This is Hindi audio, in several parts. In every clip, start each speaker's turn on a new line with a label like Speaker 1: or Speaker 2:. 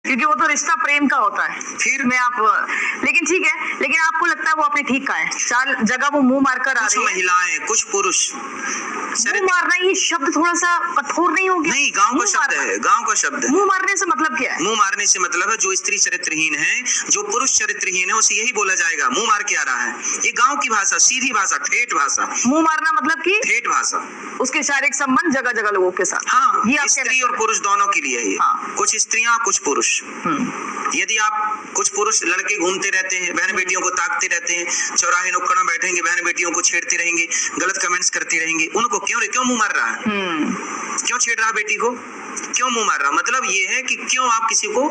Speaker 1: क्योंकि वो तो रिश्ता प्रेम का होता है।
Speaker 2: फिर
Speaker 1: मैं आप लेकिन ठीक है, लेकिन आपको लगता है वो अपने ठीक का है? 4 जगह वो मुंह मारकर आ
Speaker 2: कुछ
Speaker 1: रही है।
Speaker 2: महिलाएं, कुछ पुरुष
Speaker 1: मुंह मारना, ये शब्द थोड़ा सा कठोर नहीं हो गया?
Speaker 2: नहीं, गांव का
Speaker 1: मुंह
Speaker 2: शब्द
Speaker 1: मारना।
Speaker 2: है, गांव का शब्द है।
Speaker 1: मुंह मारने से मतलब क्या है?
Speaker 2: मुंह मारने से मतलब है जो स्त्री चरित्रहीन है, जो पुरुष चरित्रहीन है, उसे यही बोला जाएगा मुंह मार के आ रहा है। ये गांव की भाषा, सीधी भाषा, ठेठ भाषा।
Speaker 1: मुंह मारना मतलब कि
Speaker 2: ठेठ भाषा।
Speaker 1: उसके शारीरिक संबंध जगह जगह लोगों के साथ।
Speaker 2: हाँ,
Speaker 1: ये आप
Speaker 2: स्त्री और पुरुष दोनों के लिए है ये।
Speaker 1: हाँ।
Speaker 2: कुछ स्त्रियां, कुछ पुरुष। यदि आप कुछ पुरुष लड़के घूमते रहते हैं, बहन बेटियों को ताकते रहते हैं, चौराहे नुक्कड़ में बैठेंगे, बहन बेटियों को छेड़ते रहेंगे, गलत कमेंट्स करते रहेंगे, उनको क्यों मुंह मार रहा है? क्यों छेड़ रहा बेटी को? क्यों मुंह मार रहा? मतलब ये है कि क्यों आप किसी को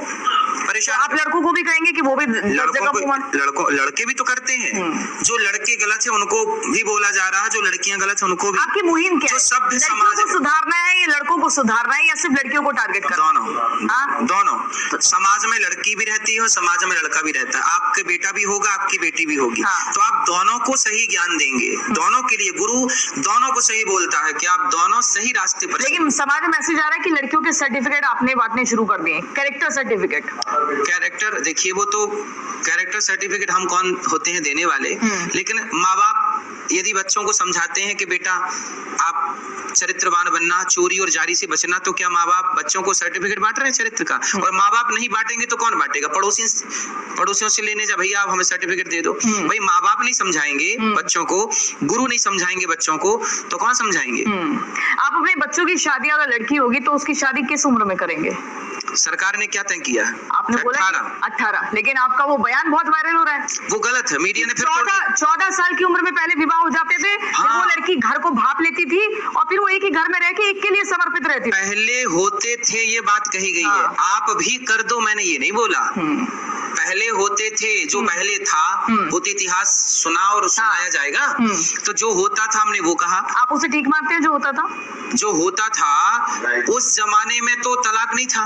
Speaker 2: परेशान।
Speaker 1: आप लड़कों को भी कहेंगे कि वो भी
Speaker 2: लड़के भी तो करते हैं। जो लड़के गलत है उनको भी बोला जा रहा है, जो लड़कियां गलत है उनको भी।
Speaker 1: आपकी मुहिम क्या है?
Speaker 2: जो सभ्य समाज
Speaker 1: को सुधारना है या लड़कों को सुधारना है या सिर्फ लड़कियों को टारगेट करना?
Speaker 2: दोनों। समाज में लड़की भी रहती है और समाज में लड़का भी रहता है। आपके बेटा भी होगा, आपकी बेटी भी होगी। तो आप दोनों को सही ज्ञान देंगे, दोनों के लिए गुरु दोनों को सही बोलता है कि आप दोनों सही रास्ते पर।
Speaker 1: लेकिन समाज में मैसेज आ रहा है कि लड़कियों के सर्टिफिकेट आपने बांटने शुरू कर दिए, कैरेक्टर सर्टिफिकेट।
Speaker 2: कैरेक्टर देखिए, वो तो कैरेक्टर सर्टिफिकेट हम कौन होते हैं देने वाले, लेकिन माँ बाप यदि बच्चों को समझाते हैं कि बेटा आप चरित्रवान बनना, चोरी और जारी से बचना, तो क्या माँ बाप बच्चों को सर्टिफिकेट बांट रहे हैं चरित्र का? और माँ बाप नहीं बांटेंगे तो कौन बांटेगा? पड़ोसियों से लेने जा, भैया आप हमें सर्टिफिकेट दे दो। भाई माँ बाप नहीं समझाएंगे बच्चों को, गुरु नहीं समझाएंगे बच्चों को, तो कौन समझाएंगे?
Speaker 1: आप अपने बच्चों की शादी, अगर लड़की होगी तो उसकी शादी किस उम्र में करेंगे?
Speaker 2: सरकार ने क्या तय किया है?
Speaker 1: आपने बोला 18, लेकिन आपका वो बयान बहुत वायरल हो रहा है।
Speaker 2: वो गलत है, मीडिया ने फिर
Speaker 1: 14 साल की उम्र में पहले विवाह हो जाते थे। फिर वो लड़की घर को भाप लेती थी और फिर वो एक ही घर में रह के एक के लिए समर्पित रहती थी।
Speaker 2: पहले होते थे, ये बात कही गई है। आप भी कर दो, मैंने ये नहीं बोला। पहले होते थे, जो पहले था वो तो इतिहास सुना और सुनाया जाएगा। तो जो होता था हमने वो कहा।
Speaker 1: आप उसे ठीक मानते हैं? जो होता था,
Speaker 2: जो होता था उस जमाने में तो तलाक नहीं था,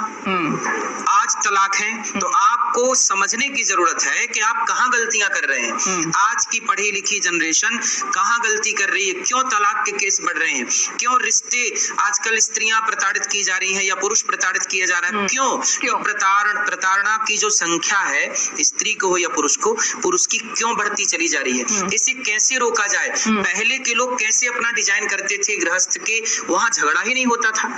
Speaker 2: आज तलाक है। तो आपको समझने की जरूरत है कि आप कहाँ गलतियां कर रहे हैं। आज की पढ़ी लिखी जनरेशन कहाँ गलती कर रही है, क्यों तलाक के केस बढ़ रहे हैं, क्यों रिश्ते आजकल स्त्रियां प्रताड़ित की जा रही हैं या पुरुष प्रताड़ित किया जा रहा है, क्यों प्रताड़ना की जो संख्या है स्त्री को हो या पुरुष को, पुरुष की क्यों बढ़ती चली जा रही है? इसे कैसे रोका जाए? पहले के लोग कैसे अपना डिजाइन करते थे गृहस्थ के, वहां झगड़ा ही नहीं होता था,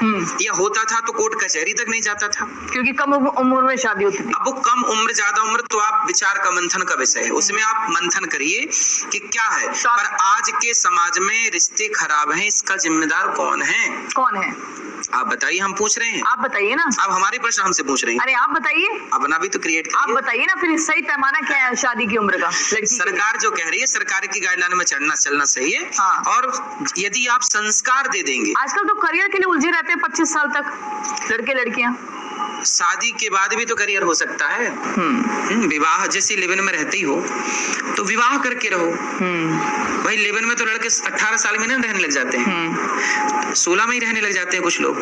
Speaker 2: या होता था तो कोर्ट कचहरी तक नहीं जाता था,
Speaker 1: क्योंकि कम उम्र में शादी होती थी।
Speaker 2: अब वो कम उम्र ज्यादा उम्र तो आप विचार का मंथन का विषय है, उसमें आप मंथन करिए कि क्या है। पर आज के समाज में रिश्ते खराब हैं, इसका जिम्मेदार कौन है? आप बताइए, हम पूछ रहे हैं।
Speaker 1: आप बताइए ना।
Speaker 2: आप हमारे प्रश्न हमसे पूछ रहे हैं।
Speaker 1: अरे आप बताइए,
Speaker 2: अपना भी तो क्रिएट करिए।
Speaker 1: आप बताइए ना, फिर सही पैमाना क्या है शादी की उम्र का?
Speaker 2: सरकार जो कह रही है, सरकार की गाइडलाइन में चलना सही है। और यदि आप संस्कार दे देंगे,
Speaker 1: आजकल तो करियर के लिए उलझे रहते हैं 25 साल तक लड़के लड़कियां।
Speaker 2: शादी के बाद भी तो करियर हो सकता है। विवाह जैसे लिव इन में रहते ही हो तो विवाह करके रहो। भाई लिव इन में तो लड़के 18 साल में नहीं रहने लग जाते हैं, 16 में ही रहने लग जाते हैं कुछ लोग।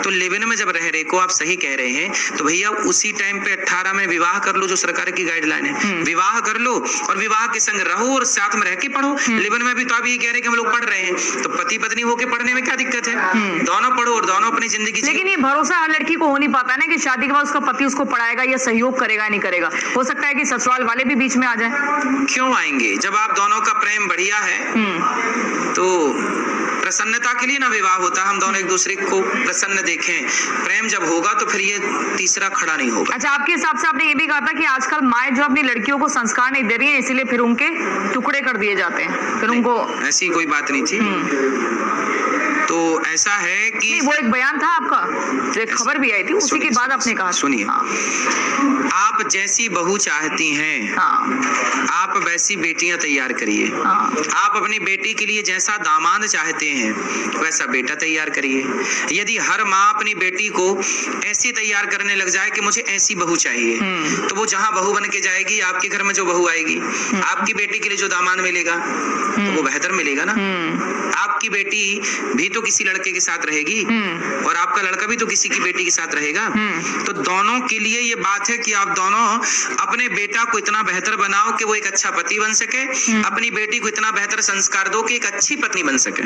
Speaker 2: तो लिव इन में जब रह रहे को, आप सही कह रहे हैं, तो भैया उसी टाइम पे 18 में विवाह कर लो, जो सरकार की गाइडलाइन है। विवाह कर लो और विवाह के संग रहो और साथ में रह के पढ़ो। लिव इन में भी तो आप ये कह रहे हैं कि हम लोग पढ़ रहे हैं, तो पति पत्नी होके पढ़ने में क्या दिक्कत है? दोनों पढ़ो और दोनों अपनी जिंदगी।
Speaker 1: लेकिन ये भरोसा हर लड़की को हो नहीं पाता ना कि शादी के बाद उसका पति उसको पढ़ाएगा या सहयोग करेगा, नहीं करेगा। हो सकता है कि ससुराल वाले भी बीच में आ जाए।
Speaker 2: क्यों आएंगे? जब आप दोनों का प्रेम बढ़िया है तो प्रसन्नता के लिए ना विवाह होता, हम दोनों एक दूसरे को प्रसन्न देखें। प्रेम जब होगा तो फिर ये तीसरा खड़ा नहीं होगा।
Speaker 1: अच्छा, आपके हिसाब से आपने ये भी कहा था कि आजकल माए जो अपनी लड़कियों को संस्कार नहीं दे रही है, इसीलिए फिर उनके टुकड़े कर दिए जाते हैं, फिर उनको। ऐसी
Speaker 2: कोई बात नहीं थी। तो ऐसा है कि
Speaker 1: वो एक बयान था आपका, एक खबर भी आई थी, उसी के बाद आपने कहा।
Speaker 2: सुनिए, आप जैसी बहू चाहती हैं, आप वैसी बेटियां तैयार करिए। आप अपनी बेटी के लिए जैसा दामाद चाहते हैं वैसा बेटा तैयार करिए। यदि हर माँ अपनी बेटी को ऐसी तैयार करने लग जाए कि मुझे ऐसी बहू चाहिए, तो वो जहाँ बहू बन के जाएगी, आपके घर में जो बहू आएगी, आपकी बेटी के लिए जो दामाद मिलेगा तो वो बेहतर मिलेगा ना। आपकी बेटी भी तो किसी लड़के के साथ रहेगी और आपका लड़का भी तो किसी की बेटी के साथ रहेगा। तो दोनों के लिए ये बात है कि आप दोनों अपने बेटा को इतना बेहतर बनाओ कि वो एक अच्छा पति बन सके, अपनी बेटी को इतना बेहतर संस्कार दो कि एक अच्छी पत्नी बन सके।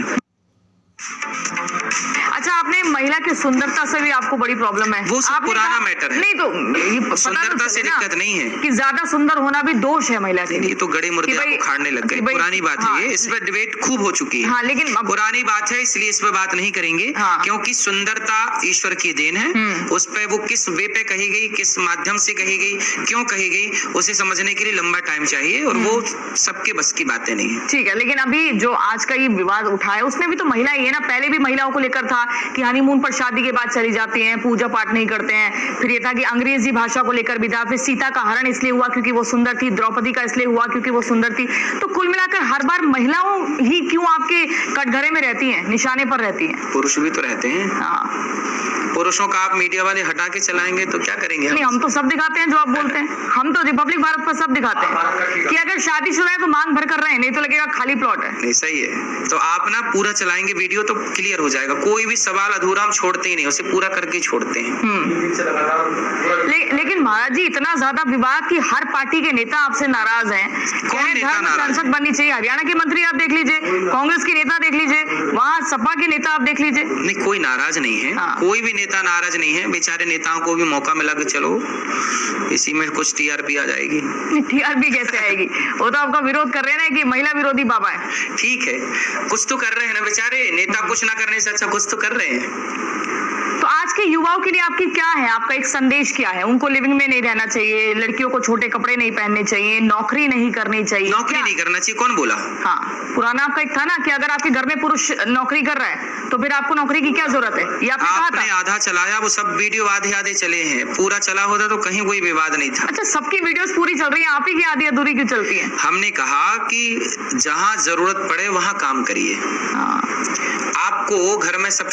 Speaker 1: अच्छा, आपने महिला की सुंदरता से भी आपको बड़ी प्रॉब्लम है?
Speaker 2: वो सब
Speaker 1: आपने
Speaker 2: पुराना
Speaker 1: कहा-
Speaker 2: मैटर है।
Speaker 1: नहीं तो ये पता तो
Speaker 2: सुंदरता से
Speaker 1: चले ना
Speaker 2: दिक्कत नहीं है
Speaker 1: कि ज्यादा सुंदर होना भी दोष है महिला के लिए।
Speaker 2: ये तो गड़े मुर्दे
Speaker 1: कि भाई-
Speaker 2: आपको खाड़ने लग गए।
Speaker 1: कि भाई-
Speaker 2: पुरानी बात
Speaker 1: हाँ,
Speaker 2: है ये, इस पर डिबेट खूब हो चुकी है।
Speaker 1: हाँ, लेकिन अब-
Speaker 2: पुरानी बात है, इसलिए इस पर बात नहीं करेंगे।
Speaker 1: हाँ।
Speaker 2: क्योंकि सुंदरता ईश्वर की देन है। उस पे वो किस वे पे कही गई, किस माध्यम से कही गई, क्यों कही गई, उसे समझने के लिए लंबा टाइम चाहिए, और वो सबके बस की बातें नहीं है।
Speaker 1: ठीक है, लेकिन अभी जो आज का ये विवाद उठा है उसमें भी तो महिला ही है ना। पहले भी महिलाओं को लेकर था कि हनीमून पर शादी के बाद चली जाती हैं, पूजा पाठ नहीं करते हैं। फिर ये था कि अंग्रेजी भाषा को लेकर भी था। फिर सीता का हरण इसलिए हुआ क्योंकि वो सुंदर थी, द्रौपदी का इसलिए हुआ क्योंकि वो सुंदर थी। तो कुल मिलाकर हर बार महिलाओं ही क्यों आपके कटघरे में रहती हैं, निशाने पर रहती हैं?
Speaker 2: पुरुष भी तो रहते हैं।
Speaker 1: हाँ,
Speaker 2: पुरुषों का आप मीडिया वाले हटा के चलाएंगे तो क्या करेंगे
Speaker 1: नहीं, हम तो सब दिखाते हैं जो आप बोलते हैं। हम तो रिपब्लिक भारत पर सब दिखाते हैं कि अगर शादीशुदा है तो मांग भर कर रहे हैं, नहीं तो लगेगा खाली प्लॉट है।
Speaker 2: नहीं, सही है। तो आप ना पूरा चलाएंगे वीडियो तो क्लियर हो जाएगा। कोई भी सवाल अधूरा हम छोड़ते ही नहीं, उसे पूरा करके छोड़ते हैं।
Speaker 1: लेकिन महाराज जी, इतना ज्यादा विवाद कि हर पार्टी के नेता आपसे नाराज हैं। कह रहे
Speaker 2: नेता
Speaker 1: धर्म
Speaker 2: नाराज है?
Speaker 1: संसद बननी चाहिए। हरियाणा के मंत्री आप देख लीजिए, कांग्रेस के नेता देख लीजिए, वहाँ सपा के नेता आप देख लीजिए।
Speaker 2: नहीं, कोई नाराज नहीं है।
Speaker 1: हाँ।
Speaker 2: कोई भी नेता नाराज नहीं है। बेचारे नेताओं को भी मौका मिला कि चलो इसी में कुछ टीआरपी आ जाएगी।
Speaker 1: टीआरपी कैसे आएगी? वो तो आपका विरोध कर रहे हैं ना कि महिला विरोधी बाबा है।
Speaker 2: ठीक है, कुछ तो कर रहे हैं ना बेचारे नेता। कुछ ना करने से अच्छा कुछ तो कर रहे हैं।
Speaker 1: तो आज के युवाओं के लिए आपकी क्या है, आपका एक संदेश क्या है? उनको लिविंग में नहीं रहना चाहिए, लड़कियों को छोटे कपड़े नहीं पहनने चाहिए, नौकरी नहीं करनी चाहिए,
Speaker 2: नौकरी
Speaker 1: क्या?
Speaker 2: नहीं करना चाहिए, कौन बोला?
Speaker 1: हाँ, पुराना आपका एक था ना कि अगर आपके घर में पुरुष नौकरी कर रहा है तो फिर आपको नौकरी की क्या जरूरत है, ये आपने कहा
Speaker 2: आपने
Speaker 1: था।
Speaker 2: आधा चलाया, वो सब वीडियो आधे आधे चले हैं। पूरा चला होता तो कहीं कोई विवाद नहीं था।
Speaker 1: अच्छा, सबकी वीडियोस पूरी चल रही है, आप ही की आधी अधूरी क्यों चलती है?
Speaker 2: हमने कहा कि जहां जरूरत पड़े वहां काम करिए।
Speaker 1: हाँ।
Speaker 2: आपको घर में सब